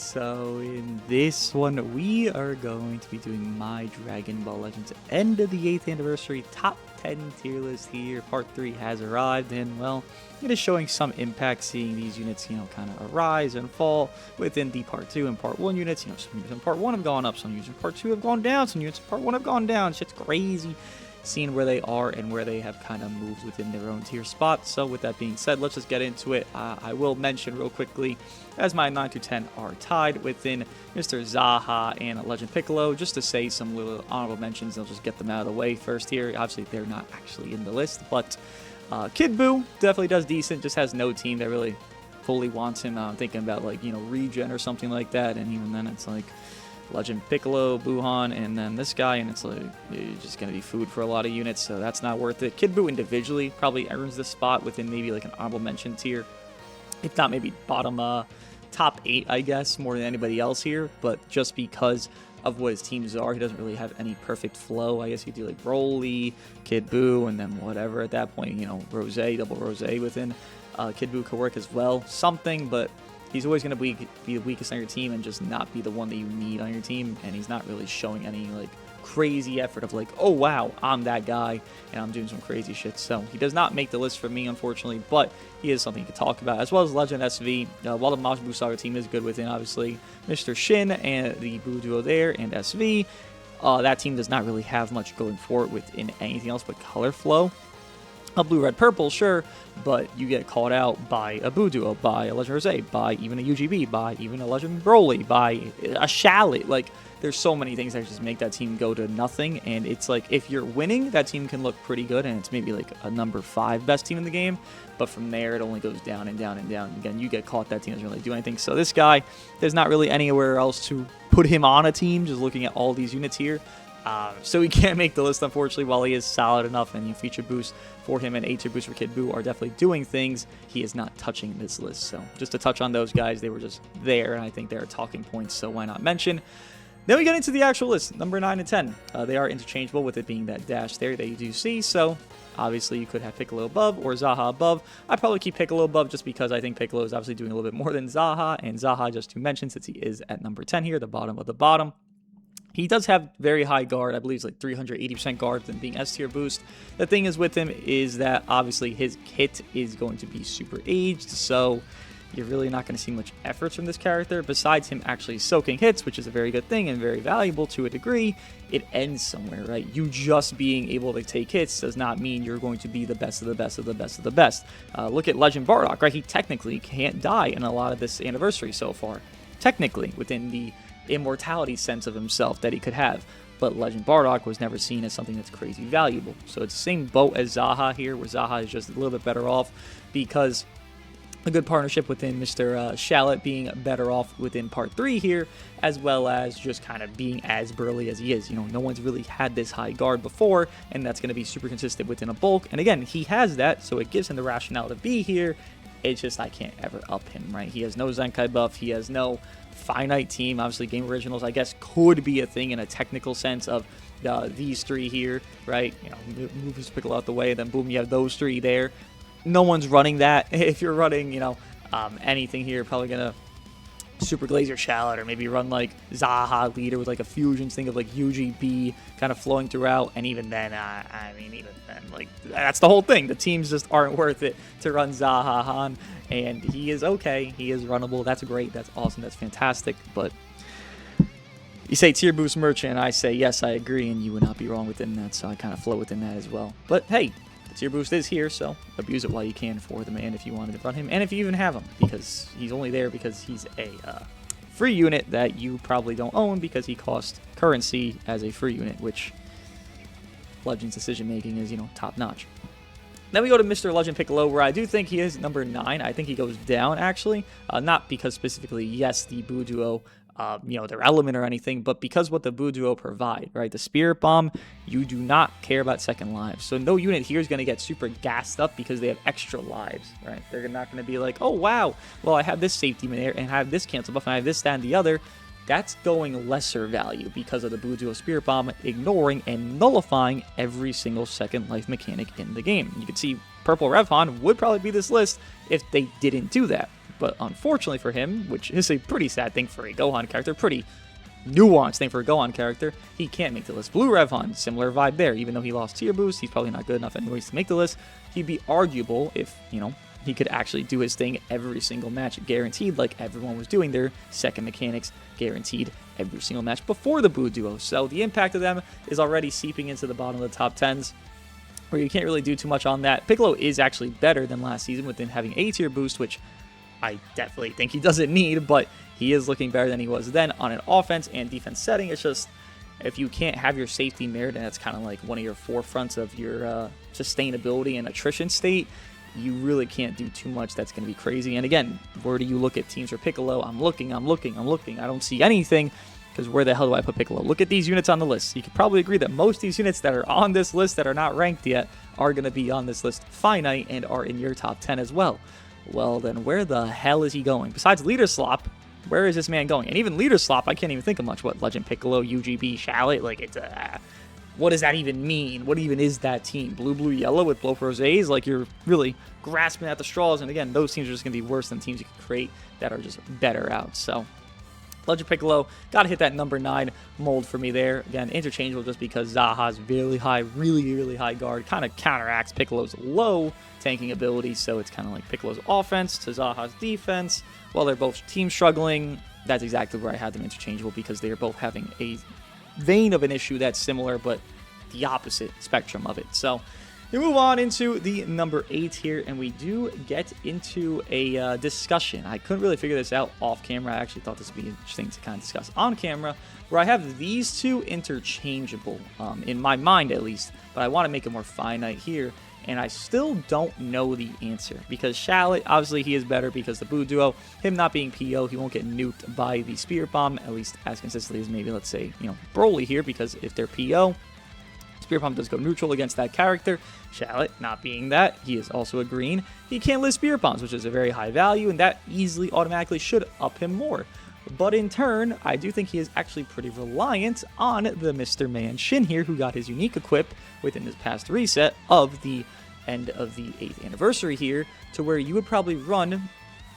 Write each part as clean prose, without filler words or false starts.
So in this one, we are going to be doing my Dragon Ball Legends end of the 8th anniversary top 10 tier list here. Part 3 has arrived, and well, it is showing some impact, seeing these units, kind of arise and fall within the Part 2 and Part 1 units. Some units in Part 1 have gone up, some units in Part 2 have gone down, some units in Part 1 have gone down. Shit's crazy seeing where they are and where they have kind of moved within their own tier spots. So with that being said, let's just get into it. I will mention real quickly, as my 9 to 10 are tied within Mr. Zaha and Legend Piccolo, just to say some little honorable mentions. I'll just get them out of the way first here. Obviously, they're not actually in the list, but Kid Buu definitely does decent, just has no team that really fully wants him. I'm thinking about regen or something like that, and even then it's like Legend Piccolo, Gohan, and then this guy, and it's like it's just going to be food for a lot of units, so that's not worth it. Kid Buu individually probably earns this spot within maybe like an honorable mention tier, if not maybe bottom top 8, I guess, more than anybody else here, but just because of what his teams are, he doesn't really have any perfect flow. I guess you do like Broly, Kid Buu, and then whatever at that point, Rosé, double Rosé within Kid Buu could work as well, something, but he's always going to be the weakest on your team and just not be the one that you need on your team, and he's not really showing any crazy effort of oh wow, I'm that guy and I'm doing some crazy shit. So he does not make the list for me, unfortunately, but he is something you could talk about, as well as Legend SV. While the Majin Buu Saga team is good within, obviously, Mr. Shin and the Buu duo there and SV, that team does not really have much going for it within anything else but color flow. A blue, red, purple, sure, but you get called out by a Buu duo, by a Legend Rosé, by even a UGB, by even a Legend Broly, by a Shallot. There's so many things that just make that team go to nothing, and it's if you're winning, that team can look pretty good, and it's maybe a number 5 best team in the game, but from there, it only goes down and down and down. Again, you get caught, that team doesn't really do anything. So this guy, there's not really anywhere else to put him on a team, just looking at all these units here. So he can't make the list, unfortunately. While he is solid enough, and feature boost for him and 8-tier boost for Kid Buu are definitely doing things, he is not touching this list. So just to touch on those guys, they were just there, and I think they're talking points, so why not mention. Then we get into the actual list, number 9 and 10. They are interchangeable, with it being that dash there that you do see, so obviously you could have Piccolo above or Zaha above. I'd probably keep Piccolo above just because I think Piccolo is obviously doing a little bit more than Zaha, and Zaha, just to mention, since he is at number 10 here, the bottom of the bottom, he does have very high guard. I believe it's 380% guard than being S tier boost. The thing is with him is that obviously his kit is going to be super aged, so you're really not going to see much efforts from this character. Besides him actually soaking hits, which is a very good thing and very valuable to a degree, it ends somewhere, right? You just being able to take hits does not mean you're going to be the best of the best of the best of the best. Look at Legend Bardock, right? He technically can't die in a lot of this anniversary so far. Technically, within the immortality sense of himself that he could have, but Legend Bardock was never seen as something that's crazy valuable. So it's the same boat as Zaha here, where Zaha is just a little bit better off because a good partnership within Mr. Shallot being better off within Part 3 here, as well as just kind of being as burly as he is. No one's really had this high guard before, and that's going to be super consistent within a bulk. And again, he has that, so it gives him the rationale to be here. It's just I can't ever up him, right? He has no Zenkai buff. He has no finite team. Obviously, Game Originals, I guess, could be a thing in a technical sense of these 3 here, right? Move his Piccolo out the way, then boom, you have those 3 there. No one's running that. If you're running, anything here, probably gonna super glaze your Shallot, or maybe run Zaha leader with a fusion thing of UGB kind of flowing throughout. And even then, that's the whole thing. The teams just aren't worth it to run Zaha on, and he is okay. He is runnable. That's great. That's awesome. That's fantastic. But you say tier boost merchant, and I say yes, I agree, and you would not be wrong within that. So I kind of flow within that as well. But hey, the tier boost is here, so abuse it while you can for the man if you wanted to run him, and if you even have him, because he's only there because he's a free unit that you probably don't own because he costs currency as a free unit, which Legends decision making is, top notch. Then we go to Mr. Legend Piccolo, where I do think he is number 9. I think he goes down, actually, not because specifically, yes, the Buu duo, their element or anything, but because what the Buu duo provide, right? The Spirit Bomb, you do not care about second lives. So no unit here is going to get super gassed up because they have extra lives, right? They're not going to be like, oh, wow, well, I have this safety there and I have this cancel buff and I have this, that, and the other. That's going lesser value because of the Buu duo Spirit Bomb ignoring and nullifying every single second life mechanic in the game. You can see Purple Revhon would probably be this list if they didn't do that. but unfortunately for him, which is a pretty sad thing for a Gohan character, pretty nuanced thing for a Gohan character, he can't make the list. Blue Revhon, similar vibe there. Even though he lost tier boost, he's probably not good enough anyways to make the list. He'd be arguable if, he could actually do his thing every single match, guaranteed, like everyone was doing their second mechanics, guaranteed every single match before the Buu duo. So the impact of them is already seeping into the bottom of the top 10s, where you can't really do too much on that. Piccolo is actually better than last season within having a tier boost, which I definitely think he doesn't need, but he is looking better than he was then on an offense and defense setting. It's just, if you can't have your safety mirrored, and that's kind of like one of your forefronts of your sustainability and attrition state, you really can't do too much that's going to be crazy. And again, where do you look at teams for Piccolo? I'm looking. I don't see anything, because where the hell do I put Piccolo? Look at these units on the list. You could probably agree that most of these units that are on this list that are not ranked yet are going to be on this list finite and are in your top 10 as well. Well, then where the hell is he going? Besides Leader Slop, where is this man going? And even Leader Slop, I can't even think of much. What, Legend Piccolo, UGB, Shallot? Like, it's what does that even mean? What even is that team? Blue, blue, yellow with both Rosés? Like, you're really grasping at the straws. And again, those teams are just going to be worse than teams you can create that are just better out. So, Legend Piccolo, got to hit that number 9 mold for me there. Again, interchangeable just because Zaha's really high, really high guard. Kind of counteracts Piccolo's low tanking ability. So, it's kind of like Piccolo's offense to Zaha's defense. While they're both team struggling, that's exactly where I had them interchangeable, because they are both having a vein of an issue that's similar, but the opposite spectrum of it. So we move on into the number 8 here, and we do get into a discussion. I couldn't really figure this out off camera. I actually thought this would be interesting to kind of discuss on camera, where I have these two interchangeable, in my mind at least, but I want to make it more finite here. And I still don't know the answer, because Shallot, obviously he is better because the Buu duo, him not being PO, he won't get nuked by the Spirit Bomb, at least as consistently as maybe, let's say, Broly here, because if they're PO, Spirit Bomb does go neutral against that character. Shallot, not being that, he is also a green. He can't live Spirit Bombs, which is a very high value, and that easily, automatically should up him more. But in turn, I do think he is actually pretty reliant on the Mr. Man Shin here, who got his unique equip within this past reset of the end of the 8th anniversary here, to where you would probably run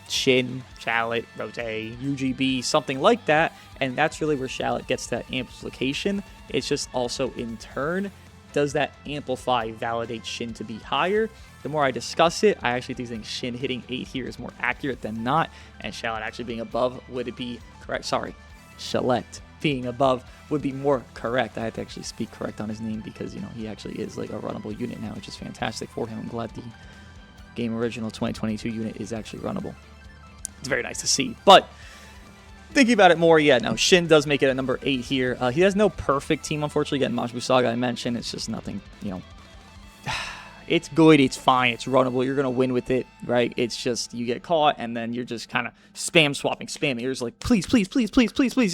Shin, Shallot, Rosé, UGB, something like that, and that's really where Shallot gets that amplification. It's just also, in turn, does that amplify validate Shin to be higher? The more I discuss it, I actually do think Shin hitting 8 here is more accurate than not, and Shallot actually being above would it be correct? Sorry, Shallot being above would be more correct. I had to actually speak correct on his name, because, he actually is like a runnable unit now, which is fantastic for him. I'm glad the game original 2022 unit is actually runnable. It's very nice to see. But thinking about it more, yeah, no, Shin does make it at number 8 here. He has no perfect team, unfortunately. Again, Majin Buu Saga, I mentioned, it's just nothing, it's good, it's fine, it's runnable, you're going to win with it, right? It's just, you get caught, and then you're just kind of spamming. You're just like, please,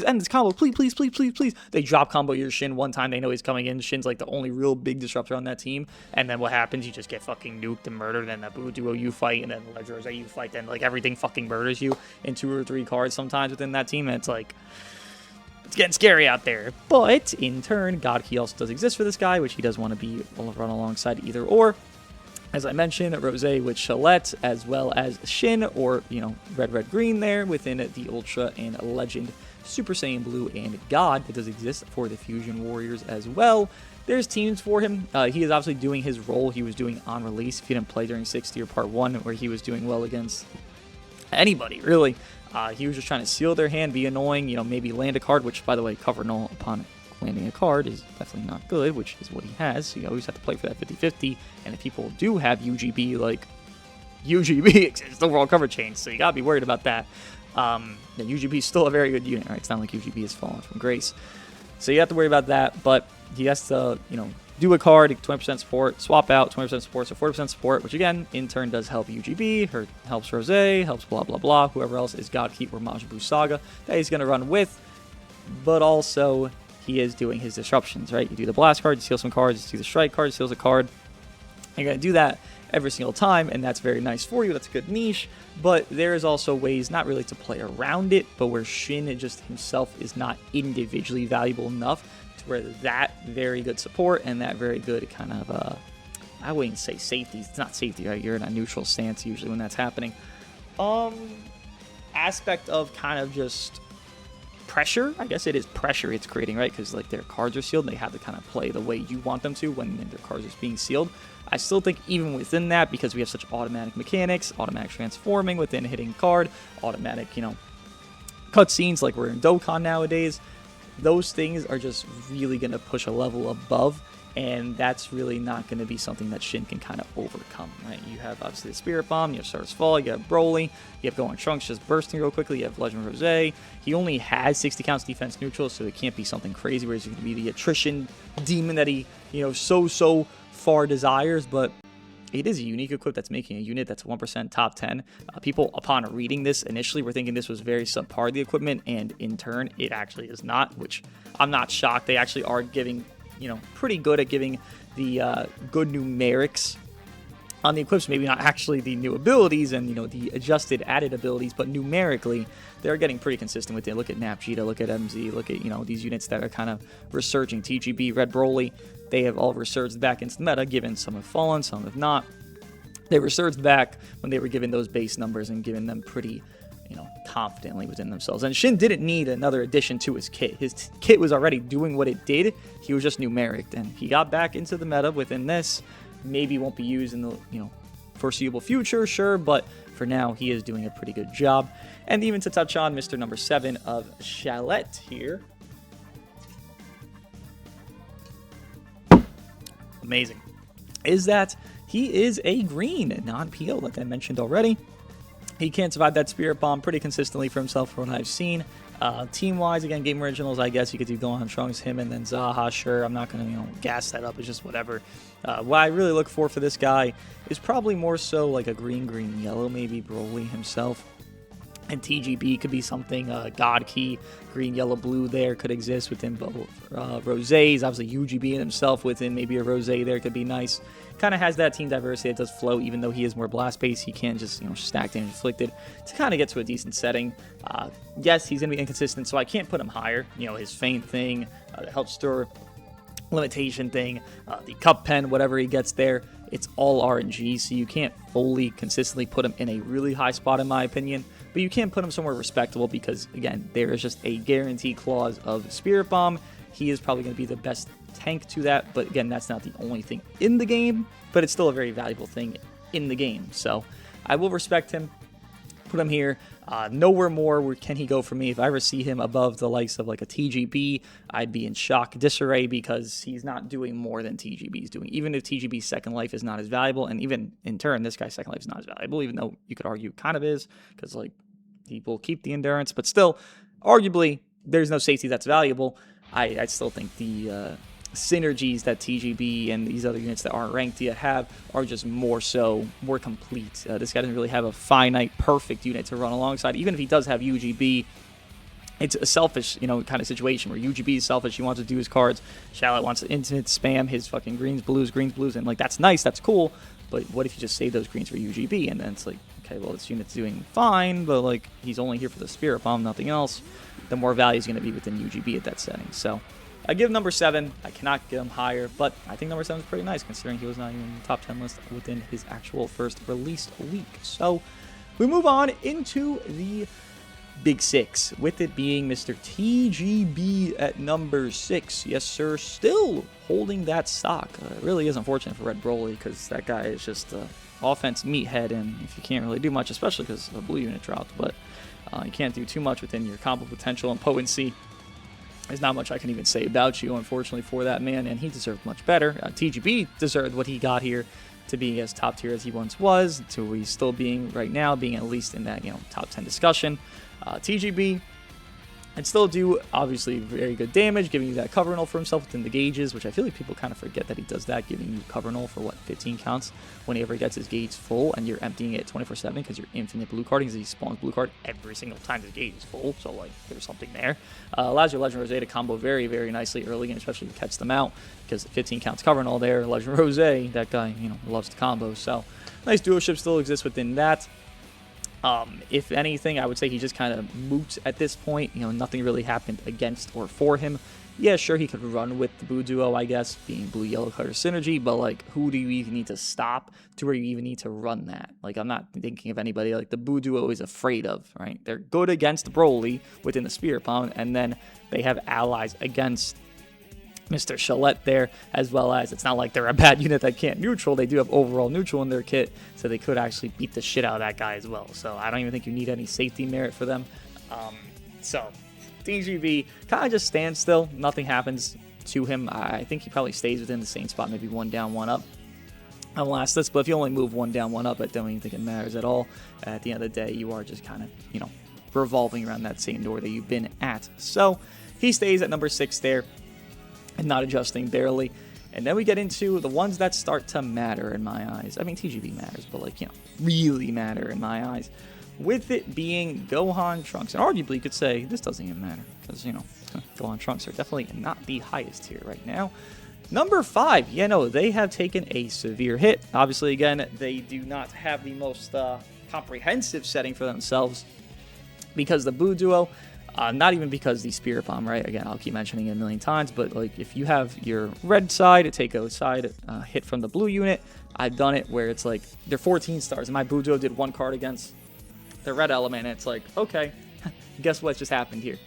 end this combo, please. They drop combo your Shin one time, they know he's coming in. Shin's like the only real big disruptor on that team, and then what happens? You just get fucking nuked and murdered, and the Buu duo you fight, and then the Legend Rosé you fight, then like everything fucking murders you in 2 or 3 cards sometimes within that team, and it's like, it's getting scary out there. But in turn, God Key also does exist for this guy, which he does want to be run alongside either or. As I mentioned, Rosé with Shallot, as well as Shin, or, red, green there within the Ultra and Legend Super Saiyan Blue and God. It does exist for the Fusion Warriors as well. There's teams for him. He is obviously doing his role he was doing on release. If he didn't play during 60 or Part 1, where he was doing well against anybody, really. He was just trying to seal their hand, be annoying, maybe land a card, which, by the way, cover null upon landing a card is definitely not good, which is what he has. So you always have to play for that 50-50. And if people do have UGB, like, UGB exists overall cover change, so you gotta be worried about that. UGB is still a very good unit, right? It's not like UGB has fallen from grace. So you have to worry about that, but he has to, do a card, 20% support, swap out, 20% support, so 40% support, which again, in turn does help UGB, helps Rosé, helps blah, blah, blah, whoever else is Godkeep or Majin Buu Saga that he's going to run with, but also he is doing his disruptions, right? You do the blast card, you steal some cards, you do the strike card, you steal a card. You're going to do that every single time, and that's very nice for you. That's a good niche, but there is also ways not really to play around it, but where Shin just himself is not individually valuable enough to where that very good support and that very good kind of, I wouldn't say safety. It's not safety, right? You're in a neutral stance usually when that's happening. aspect of kind of just pressure. I guess it is pressure it's creating, right? Because like their cards are sealed, and they have to kind of play the way you want them to when their cards are being sealed. I still think even within that, because we have such automatic mechanics, automatic transforming within a hitting card, automatic, cutscenes like we're in Dokkan nowadays, those things are just really going to push a level above, and that's really not going to be something that Shin can kind of overcome, right? You have obviously the Spirit Bomb, you have Stardust Fall, you have Broly, you have Gohan Trunks just bursting real quickly, you have Legend Rosé. He only has 60 counts defense neutral, so it can't be something crazy where he's going to be the attrition demon that he, so far desires, but it is a unique equip that's making a unit that's 1% top 10. People, upon reading this initially, were thinking this was very subpar, the equipment, and in turn, it actually is not, which I'm not shocked. They actually are giving, pretty good at giving the good numerics on the equips, maybe not actually the new abilities and, the adjusted added abilities, but numerically, they're getting pretty consistent with it. Look at Napjita, look at MZ, look at, these units that are kind of resurging. TGB, Red Broly, they have all resurged back into the meta, given some have fallen, some have not. They resurged back when they were given those base numbers and given them pretty, confidently within themselves. And Shin didn't need another addition to his kit. His kit was already doing what it did. He was just numeric, and he got back into the meta within this. Maybe won't be used in the, foreseeable future, sure, but for now, he is doing a pretty good job. And even to touch on Mr. number 7 of Shallot here. Amazing. Is that he is a green non-PO, like I mentioned already. He can't survive that Spirit Bomb pretty consistently for himself from what I've seen. Team-wise, again, Game Originals, I guess you could do Gohan Trunks, him, and then Zaha, sure. I'm not going to, gas that up. It's just whatever. What I really look for this guy is probably more so like a green, yellow, maybe Broly himself. And TGB could be something, God Key, green, yellow, blue there could exist within both Rosés. Obviously, UGB in himself within maybe a Rosé there could be nice. Kind of has that team diversity. It does flow, even though he is more blast-based. He can just, stack damage inflicted to kind of get to a decent setting. Yes, he's going to be inconsistent, so I can't put him higher. His feint thing, the health store limitation thing, the cup pen, whatever he gets there, it's all RNG, so you can't fully consistently put him in a really high spot in my opinion, but you can put him somewhere respectable because, again, there is just a guarantee clause of Spirit Bomb. He is probably going to be the best tank to that, but again, that's not the only thing in the game, but it's still a very valuable thing in the game, so I will respect him. Put him here. Nowhere more where can he go for me. If I ever see him above the likes of like a TGB, I'd be in shock, disarray, because he's not doing more than TGB is doing. Even if TGB's second life is not as valuable, and even in turn, this guy's second life is not as valuable, even though you could argue it kind of is, because like he will keep the endurance, but still, arguably, there's no safety that's valuable. I still think the synergies that TGB and these other units that aren't ranked yet have are just more complete. This guy doesn't really have a finite, perfect unit to run alongside. Even if he does have UGB, it's a selfish, kind of situation where UGB is selfish. He wants to do his cards. Shallot wants to infinite spam his fucking greens, blues, and like that's nice, that's cool. But what if you just save those greens for UGB? And then it's like, okay, well, this unit's doing fine, but like he's only here for the Spirit Bomb, nothing else. The more value is going to be within UGB at that setting. So I give number 7. I cannot get him higher, but I think number 7 is pretty nice considering he was not even in the top 10 list within his actual first released week. So we move on into the Big 6, with it being Mr. TGB at number 6. Yes, sir, still holding that stock. It really is unfortunate for Red Broly because that guy is just an offense meathead, and if you can't really do much, especially because the blue unit dropped, but you can't do too much within your combo potential and potency. There's not much I can even say about you, unfortunately, for that man, and he deserved much better. TGB deserved what he got here to be as top tier as he once was, to where he's still being right now, being at least in that top 10 discussion. TGB and still do obviously very good damage, giving you that cover null for himself within the gauges, which I feel like people kind of forget that he does that, giving you cover null for 15 counts whenever he gets his gauge full, and you're emptying it 24/7 because you're infinite blue carding, because he spawns blue card every single time his gauge is full. So like there's something there. Allows your Legend Rosé to combo very, very nicely early, and especially to catch them out, because 15 counts cover null there. Legend Rosé, that guy loves to combo. So nice duo ship still exists within that. If anything, I would say he just kind of moots at this point. You know, nothing really happened against or for him. Yeah, sure, he could run with the Boo Duo, I guess, being blue-yellow color synergy, but, like, who do you even need to stop to where you even need to run that? Like, I'm not thinking of anybody, like, the Boo Duo is afraid of, right? They're good against Broly within the Spirit Bomb, and then they have allies against Mr. Shallot there, as well as it's not like they're a bad unit that can't neutral. They do have overall neutral in their kit, so they could actually beat the shit out of that guy as well. So I don't even think you need any safety merit for them. So DGB kind of just stands still. Nothing happens to him. I think he probably stays within the same spot, maybe one down, one up. I'll last this, but if you only move one down, one up, I don't even think it matters at all. At the end of the day, you are just kind of, you know, revolving around that same door that you've been at. So he stays at number 6 there, and not adjusting barely. And then we get into the ones that start to matter in my eyes. I mean, TGB matters, but, like, you know, really matter in my eyes. With it being Gohan Trunks. And arguably, you could say this doesn't even matter because, you know, Gohan Trunks are definitely not the highest tier right now. Number 5, yeah, no, they have taken a severe hit. Obviously, again, they do not have the most comprehensive setting for themselves because the Boo Duo, not even because the Spirit Bomb, right? Again, I'll keep mentioning it a million times, but, like, if you have your red side, take a side hit from the blue unit, I've done it where it's like they're 14 stars, and my Boo Duo did 1 card against the red element, and it's like, okay, guess what just happened here?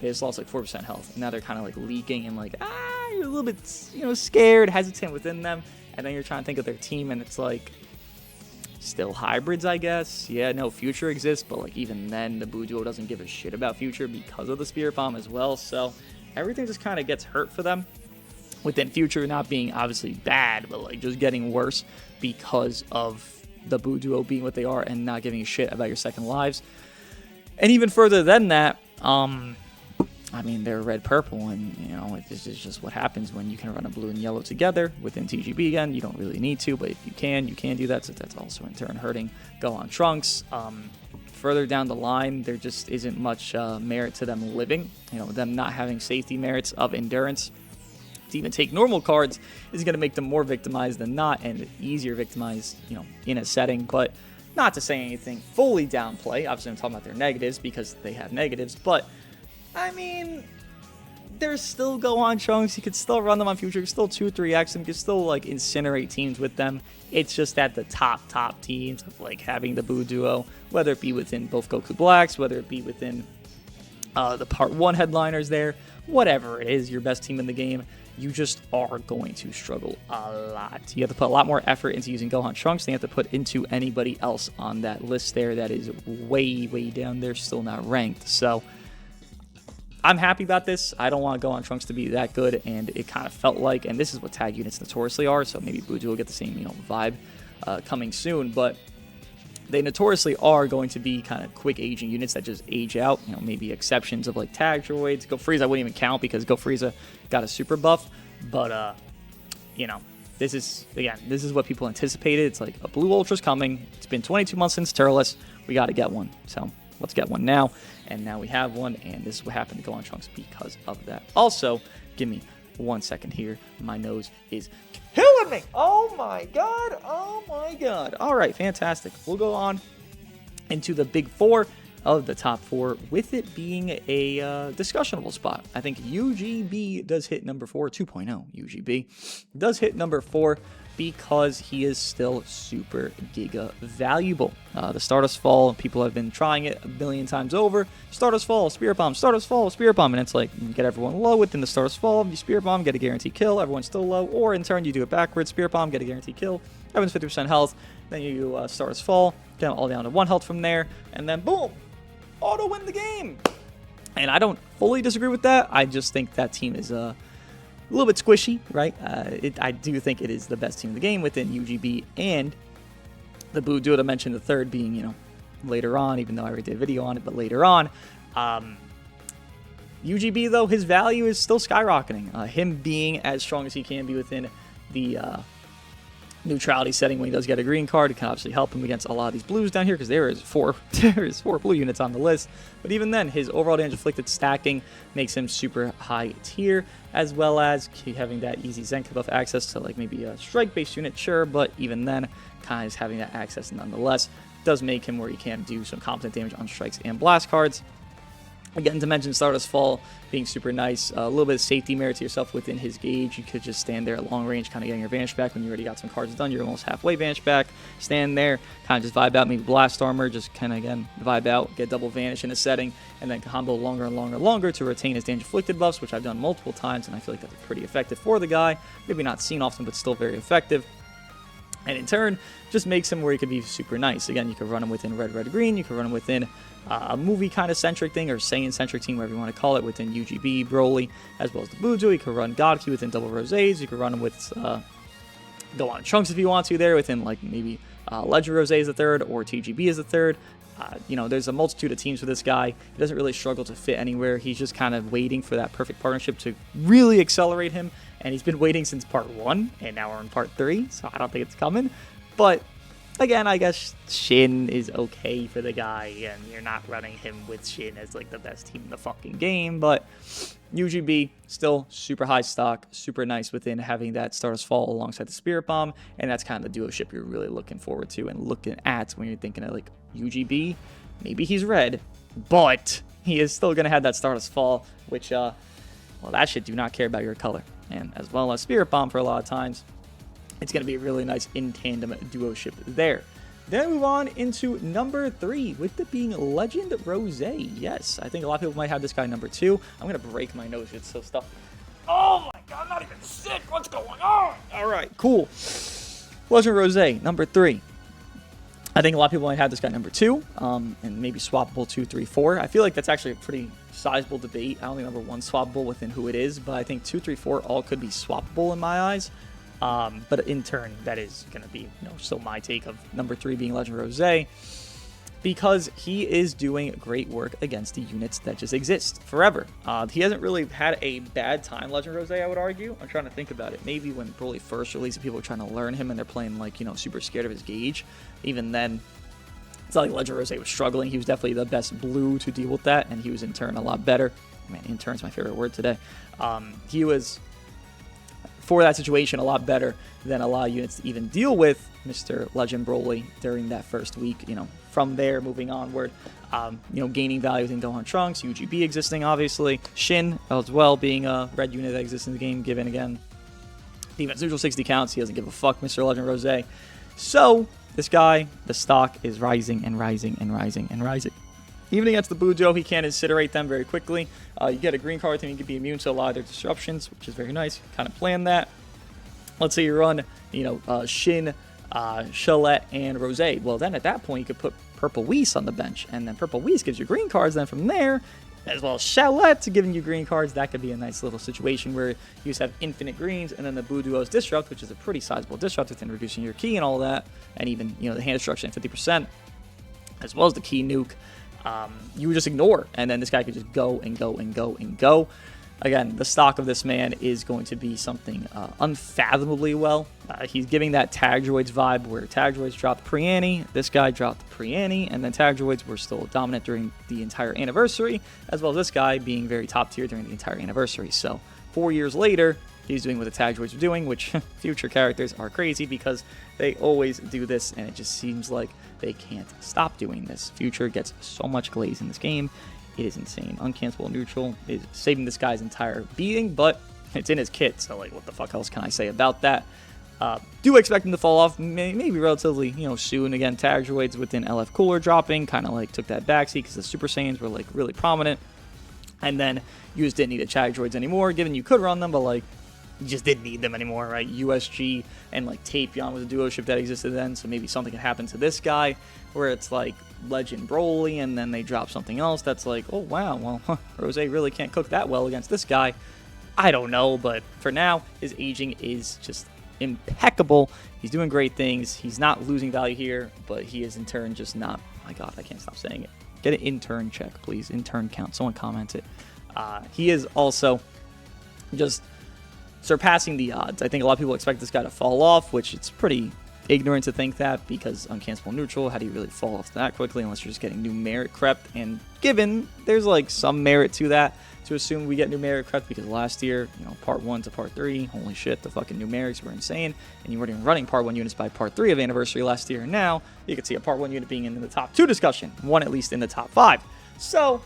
They just lost like 4% health, and now they're kind of like leaking and like, you're a little bit, you know, scared, hesitant within them, and then you're trying to think of their team, and it's like, still hybrids, I guess. Yeah, no, Future exists, but, like, even then, the Boo Duo doesn't give a shit about Future because of the Spirit Bomb as well, so everything just kind of gets hurt for them. Within Future not being obviously bad, but, like, just getting worse because of the Boo Duo being what they are and not giving a shit about your second lives. And even further than that, I mean, they're red-purple, and, you know, it's just what happens when you can run a blue and yellow together within TGB again. You don't really need to, but if you can do that, so that's also in turn hurting Gohan Trunks. Further down the line, there just isn't much merit to them living. You know, them not having safety merits of endurance to even take normal cards is going to make them more victimized than not, and easier victimized, you know, in a setting. But not to say anything fully downplay. Obviously, I'm talking about their negatives because they have negatives, but I mean, there's still Gohan Trunks. You could still run them on Future. You could still 2-3x them. You could still, like, incinerate teams with them. It's just that the top teams of, like, having the Boo Duo, whether it be within both Goku Blacks, whether it be within the Part 1 headliners there, whatever it is, your best team in the game, you just are going to struggle a lot. You have to put a lot more effort into using Gohan Trunks than you have to put into anybody else on that list there that is way, way down there, still not ranked. So I'm happy about this. I don't want Gohan Trunks to be that good, and it kind of felt like, and this is what tag units notoriously are, so maybe Boo Duo will get the same, you know, vibe coming soon, but they notoriously are going to be kind of quick aging units that just age out. You know, maybe exceptions of, like, tag droids. Go Frieza I wouldn't even count because Go Frieza got a super buff, but you know, this is what people anticipated. It's like a Blue Ultra's coming. It's been 22 months since Turles. We got to get one, so let's get one now. And now we have one, and this is what happened to Gohan Trunks because of that. Also, give me 1 second here. My nose is killing me. Oh my god. Oh my god. All right, fantastic. We'll go on into the big 4 of the top 4, with it being a discussionable spot. I think UGB does hit number 4, 2.0 UGB does hit number 4 because he is still super giga valuable. The Stardust Fall, people have been trying it a million times over. Stardust Fall, Spirit Bomb, Stardust Fall, Spirit Bomb, and it's like, you get everyone low within the Stardust Fall, you Spirit Bomb, get a guaranteed kill, everyone's still low, or in turn you do it backwards, Spirit Bomb, get a guaranteed kill, everyone's 50% health, then you Stardust Fall, get them all down to 1 health from there, and then boom, auto win the game. And I don't fully disagree with that. I just think that team is a little bit squishy, right? I do think it is the best team in the game within UGB and the Boo Duo. I mentioned the third being, you know, later on, even though I already did a video on it, but later on. UGB, though, his value is still skyrocketing. Him being as strong as he can be within the neutrality setting when he does get a green card, it can obviously help him against a lot of these blues down here because there is four blue units on the list. But even then, his overall damage inflicted stacking makes him super high tier, as well as having that easy Zenka buff access to, like, maybe a strike based unit, sure, but even then kind of having that access nonetheless. does make him where he can do some competent damage on strikes and blast cards. Again, to mention Stardust Fall being super nice. A little bit of safety merit to yourself within his gauge. You could just stand there at long range, kind of getting your vanish back when you already got some cards done. You're almost halfway vanish back. Stand there, kind of just vibe out, maybe blast armor, just kind of, again, vibe out, get double vanish in a setting, and then combo longer and longer and longer to retain his damage inflicted buffs, which I've done multiple times, and I feel like that's pretty effective for the guy. Maybe not seen often, but still very effective. And in turn, just makes him where he could be super nice. Again, you could run him within red, red, green. You could run him within a movie kind of centric thing, or Saiyan centric team, whatever you want to call it, within UGB, Broly, as well as the Dooogote. You could run Gohan within double Rosés. You could run him with Gohan Trunks if you want to there, within like maybe Legend Rosé as the third, or TGB as the third. You know, there's a multitude of teams for this guy. He doesn't really struggle to fit anywhere. He's just kind of waiting for that perfect partnership to really accelerate him. And he's been waiting since part 1, and now we're in part 3, so I don't think it's coming. But again, I guess Shin is okay for the guy, and you're not running him with Shin as like the best team in the fucking game. But UGB, still super high stock, super nice within having that Stardust Fall alongside the Spirit Bomb, and that's kind of the duo ship you're really looking forward to and looking at when you're thinking of like UGB. Maybe he's red, but he is still going to have that Stardust Fall, which, well, that shit do not care about your color. And as well as Spirit Bomb for a lot of times, it's going to be a really nice in-tandem duo ship there. Then we move on into number 3, with it being Legend Rosé. Yes, I think a lot of people might have this guy number 2. I'm going to break my nose. It's so stuffy. Oh my god, I'm not even sick. What's going on? All right, cool. Legend Rosé, number 3. I think a lot of people might have this guy number 2, and maybe swappable 2, 3, 4. I feel like that's actually a pretty sizable debate. I don't think number 1 swappable within who it is, but I think 2, 3, 4 all could be swappable in my eyes. But in turn, that is going to be, you know, still my take of number 3 being Legend Rosé, because he is doing great work against the units that just exist forever. He hasn't really had a bad time, Legend Rosé, I would argue. I'm trying to think about it. Maybe when Broly first released, people were trying to learn him and they're playing, like, you know, super scared of his gauge. Even then, it's not like Legend Rosé was struggling. He was definitely the best blue to deal with that, and he was in turn a lot better. Man, in turn's my favorite word today. He was, for that situation, a lot better than a lot of units to even deal with Mr. Legend Broly during that first week. You know, from there, moving onward, you know, gaining value within Gohan Trunks, UGB existing, obviously, Shin as well being a red unit that exists in the game, given, again, defense neutral 60 counts. He doesn't give a fuck, Mr. Legend Rosé. So, this guy, the stock is rising and rising and rising and rising. Even against the Bujo, he can incinerate them very quickly. You get a green card, and you can be immune to a lot of their disruptions, which is very nice. Kind of plan that. Let's say you run, you know, Shin, Shallot, and Rosé. Well, then at that point, you could put Purple Whis on the bench, and then Purple Whis gives you green cards. Then from there, as well as Shallot giving you green cards, that could be a nice little situation where you just have infinite greens, and then the Buduo's Disrupt, which is a pretty sizable disrupt within reducing your key and all that, and even, you know, the hand destruction at 50%, as well as the key nuke. You would just ignore, and then this guy could just go and go and go and go. Again, the stock of this man is going to be something unfathomably well. He's giving that Tag Droids vibe, where Tag Droids dropped pre-Annie, this guy dropped pre-Annie, and then Tag Droids were still dominant during the entire anniversary, as well as this guy being very top tier during the entire anniversary. So 4 years later, he's doing what the Tag Droids are doing, which future characters are crazy because they always do this, and it just seems like they can't stop doing this. Future gets so much glaze in this game. It is insane. Uncancelable neutral is saving this guy's entire beating, but it's in his kit, so like, what the fuck else can I say about that? Do expect him to fall off maybe relatively, you know, soon. Again, Tag Droids within LF Cooler dropping kind of like took that backseat because the Super Saiyans were like really prominent, and then you just didn't need the Tag Droids anymore, given you could run them, but like, you just didn't need them anymore, right? USG and like Tapion was a duo ship that existed then, so maybe something could happen to this guy where it's like Legend Broly, and then they drop something else that's like, oh wow, well, Rosé really can't cook that well against this guy. I don't know, but for now, his aging is just impeccable. He's doing great things. He's not losing value here, but he is in turn just not, oh my god, I can't stop saying it. Get an intern check, please. Intern count. Someone comment it. He is also just surpassing the odds. I think a lot of people expect this guy to fall off, which it's pretty ignorant to think that, because uncancelable neutral, how do you really fall off that quickly unless you're just getting new merit crept? And given there's like some merit to that, to assume we get numeric correct because last year, you know, part 1 to part 3, holy shit, the fucking numerics were insane. And you weren't even running part 1 units by part 3 of Anniversary last year. And now you can see a part 1 unit being in the top 2 discussion, one at least in the top 5. So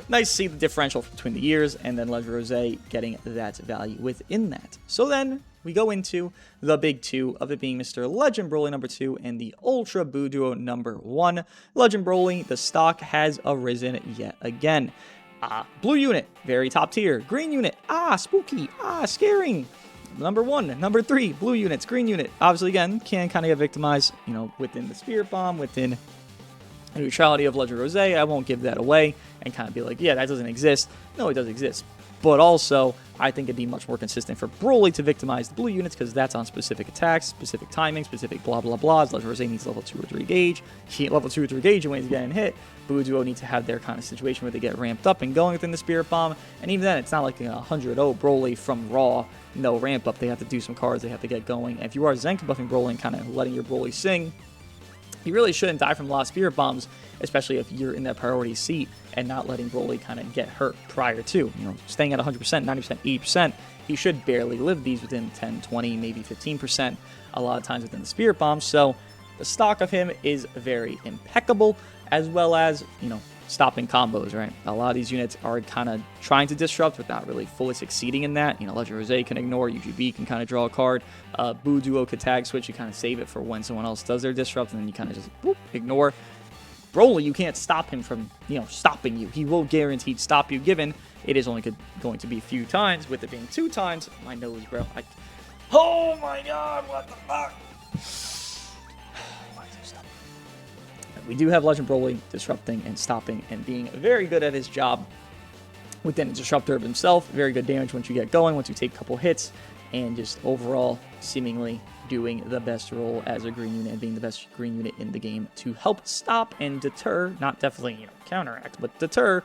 nice to see the differential between the years, and then Legend Rosé getting that value within that. So then we go into the big 2 of it being Mr. Legend Broly number 2 and the Ultra Buu Duo number 1. Legend Broly, the stock has arisen yet again. Blue unit, very top tier. Green unit, spooky, scaring. Number 1, number 3, blue units, green unit. Obviously, again, can kind of get victimized, you know, within the Spirit Bomb, within the neutrality of Legend Rosé. I won't give that away and kind of be like, yeah, that doesn't exist. No, it does exist. But also, I think it'd be much more consistent for Broly to victimize the blue units because that's on specific attacks, specific timing, specific blah, blah, blahs. Legend Rosé needs level 2 or 3 gauge. He ain't level 2 or 3 gauge when he's getting hit. Buu Duo needs to have their kind of situation where they get ramped up and going within the Spirit Bomb. And even then, it's not like a 100-0 Broly from Raw, no ramp up. They have to do some cards. They have to get going. And if you are Zenka buffing Broly and kind of letting your Broly sing, you really shouldn't die from a lot of Spirit Bombs, especially if you're in that priority seat and not letting Broly kind of get hurt prior to. You know, staying at 100%, 90%, 80%, he should barely live these within 10, 20, maybe 15% a lot of times within the Spirit Bomb. So the stock of him is very impeccable, as well as, you know, stopping combos, right? A lot of these units are kind of trying to disrupt, but not really fully succeeding in that. You know, Legend Rosé can ignore, UGB can kind of draw a card, Buu Duo could tag switch, you kind of save it for when someone else does their disrupt, and then you kind of just whoop, ignore. Broly, you can't stop him from, you know, stopping you. He will guaranteed stop you, given it is only going to be a few times, with it being 2 times. My nose, bro. Oh my god, what the fuck? We do have Legend Broly disrupting and stopping and being very good at his job within the disruptor of himself. Very good damage once you get going, once you take a couple hits, and just overall seemingly doing the best role as a green unit and being the best green unit in the game to help stop and deter, not definitely, you know, counteract, but deter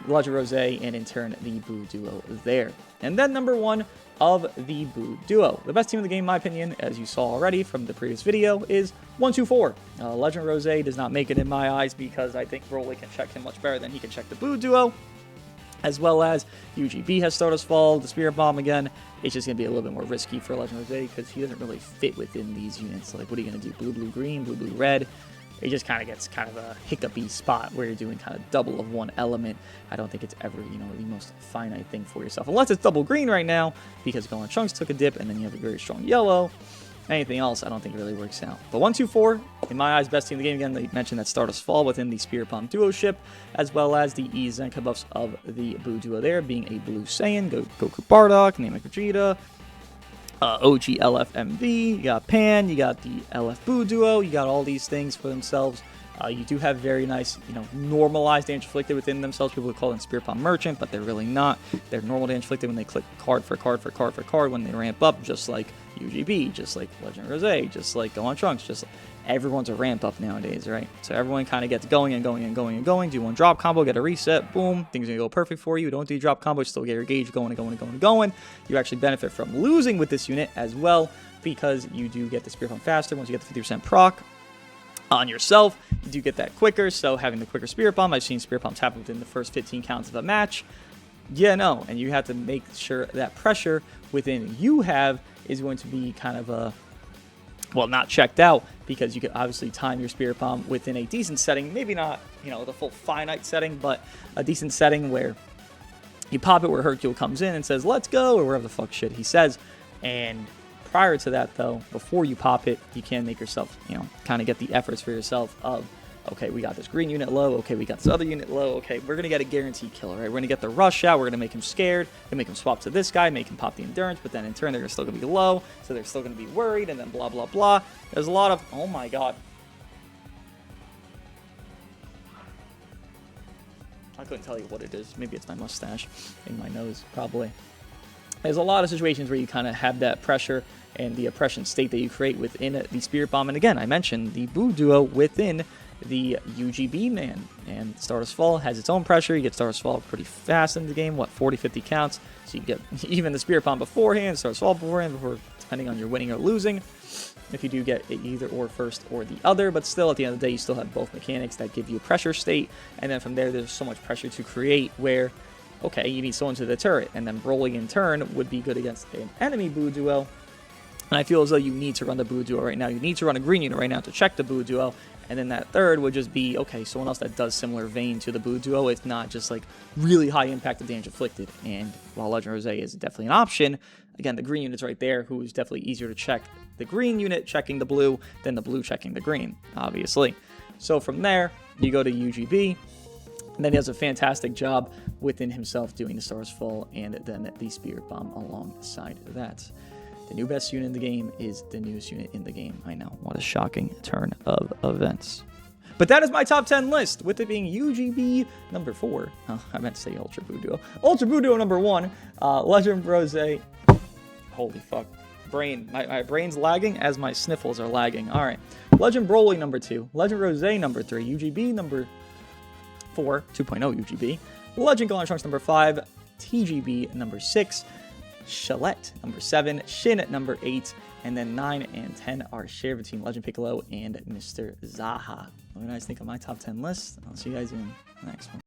Legend Rosé and in turn the Buu Duo there. And then number 1 of the Buu Duo. The best team in the game, in my opinion, as you saw already from the previous video, is 1-2-4. Legend Rosé does not make it in my eyes because I think Broly can check him much better than he can check the Buu Duo, as well as UGB has Stardust Fall, the Spirit Bomb again. It's just going to be a little bit more risky for Legend Rosé because he doesn't really fit within these units. Like, what are you going to do? Blue, blue, green, blue, blue, red? It just kind of gets kind of a hiccupy spot where you're doing kind of double of one element. I don't think it's ever, you know, the most finite thing for yourself. Unless it's double green right now, because Gohan Trunks took a dip, and then you have a very strong yellow. Anything else, I don't think it really works out. But 1-2-4, in my eyes, best team in the game. Again, they mentioned that Stardust Fall within the Spirit Bomb duo ship, as well as the E Zenka buffs of the Buu Duo there, being a Blue Saiyan, Goku Bardock, Namek Vegeta, OG LFMV, you got Pan, you got the LF Buu Duo, you got all these things for themselves. You do have very nice, you know, normalized damage inflicted within themselves. People would call them Spirit Bomb Merchant, but they're really not. They're normal damage inflicted when they click card for card for card for card when they ramp up, just like UGB, just like Legend Rosé, just like Gohan Trunks, just like everyone's a ramp up nowadays, right? So everyone kind of gets going and going and going and going. Do one drop combo, get a reset, boom, things are gonna go perfect for you. Don't do drop combo, still get your gauge going and going and going and going. You actually benefit from losing with this unit as well, because you do get the Spirit Bomb faster once you get the 50% proc on yourself. You do get that quicker, so having the quicker Spirit Bomb, I've seen Spirit Bombs happen within the first 15 counts of a match. Yeah, no, and you have to make sure that pressure within you have is going to be kind of a, well, not checked out, because you can obviously time your Spirit Bomb within a decent setting, maybe not, you know, the full finite setting, but a decent setting where you pop it where Hercule comes in and says, let's go, or whatever the fuck shit he says, and prior to that, though, before you pop it, you can make yourself, you know, kind of get the efforts for yourself of, okay, we got this green unit low, okay, we got this other unit low, okay, we're going to get a guaranteed kill, right? We're going to get the rush out, we're going to make him scared, we're going to make him swap to this guy, make him pop the endurance, but then in turn, they're still going to be low, so they're still going to be worried, and then blah, blah, blah. There's a lot of, oh my god. I couldn't tell you what it is. Maybe it's my mustache in my nose, probably. There's a lot of situations where you kind of have that pressure and the oppression state that you create within the Spirit Bomb. And again, I mentioned the Buu Duo within the UGB man. And Stardust Fall has its own pressure. You get Stardust Fall pretty fast in the game, what, 40, 50 counts. So you get even the Spirit Bomb beforehand, Stardust Fall beforehand, depending on your winning or losing. If you do get it either or first or the other, but still at the end of the day, you still have both mechanics that give you a pressure state. And then from there, there's so much pressure to create where okay, you need someone to the turret, and then Broly in turn would be good against an enemy Buu duo. And I feel as though you need to run the Buu duo right now. You need to run a green unit right now to check the Buu duo. And then that third would just be, okay, someone else that does similar vein to the Buu duo, if not just like really high impact of damage inflicted. And while Legend Rosé is definitely an option, again, the green unit's right there, who is definitely easier to check the green unit checking the blue than the blue checking the green, obviously. So from there, you go to UGB, and then he does a fantastic job within himself doing the Stars Fall and then the Spirit Bomb alongside that. The new best unit in the game is the newest unit in the game. I know, what a shocking turn of events. But that is my top 10 list, with it being UGB number 4. Oh, I meant to say Ultra Buu Duo. Ultra Buu Duo number 1, Legend Rosé. Holy fuck. My brain's lagging as my sniffles are lagging. All right. Legend Broly number 2. Legend Rosé number 3. UGB number 4. 2.0 UGB. Legend Gohan Trunks number 5. TGB number 6. Shallot number 7. Shin number 8. And then 9 and 10 are shared between Legend Piccolo and Mr. Zaha. What do you guys think of my top 10 list? I'll see you guys in the next one.